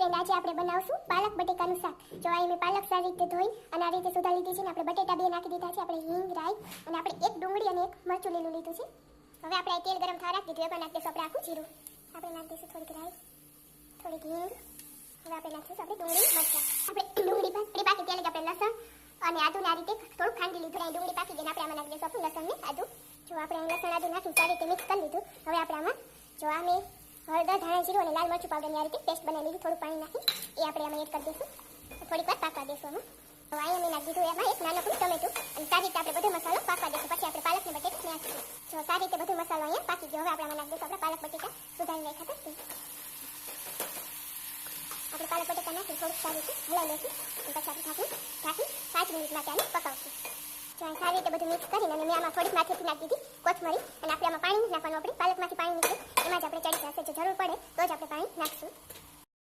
Friend, આજે આપણે બનાવશું પાલક બટેકાનું શાક. જો આ મેં પાલક સારી રીતે ધોઈ અને આ રીતે સુધારી લીધી છે ને આપણે બટેટા બે નાખી દીધા છે. આપણે હિંગ, રાઈ અને આપણે એક ડુંગળી અને એક મરચું લીલું લીધું છે. હવે આપણે તેલ ગરમ થવા રાખી દીધું. એમાં નાખી દઈશું આપણે આખું જીરું. આપણે નાખી દઈશું થોડીક રાઈ, થોડીક હિંગ. હવે આપણે નાખીશું આપણે ડુંગળી, મરચાં. આપણે ડુંગળી પાકી ત્યાં લગી આપણે લસણ અને આદુને આ રીતે થોડુંક ખાંડી લીધું. ડુંગળી પાકી ગઈ ને આપણે આમાં નાખી દઈશું આપણું લસણ ને આદુ. જો આપણે લસણ આદુ નાખી સારી રીતે મિક્સ કરી લીધું. હવે આપણે આમાં જો આ મેં હળદર, ધાણા જીરું અને લાલ મરચું પાવડરની આ રીતે પેસ્ટ બનાવી લીધી. થોડું પાણી નાખી એ આપણે આમાં એડ કરી દઈશું. થોડીક વાર પાકવા દઈશું આમાં. તો અહીંયા મેં નાખી દીધું એમાં એક નાનકડું ટમેટું અને સારી રીતે આપણે બધો મસાલો પાકવા દઈશું. પછી આપણે પાલકને બટેટા નાખીશું. જો સારી રીતે બધો મસાલો અહીંયા પાકી ગયો. હવે આપણે આમાં નાખી દઈશું આપણે પાલક બટેટા સુધારી રાખ્યા હતા. આપણે પાલક બટેટા નાખી થોડુંક સારી રીતે હલાવી લઈશું અને પછી આપણે ઢાંકી 5 મિનિટ માટે આને પકાવશું. જો સારી રીતે બધું મિક્સ કરીને અને મેં આમાં થોડીક માથેથી નાખી દીધી કોથમરી અને આપણે આમાં પાણી નાખવાનું. આપણે પાલકમાંથી પાણી નીકળે એમાં જ આપણે ચડી જશે. જો જરૂર પડે તો જ આપણે પાણી નાખીશું.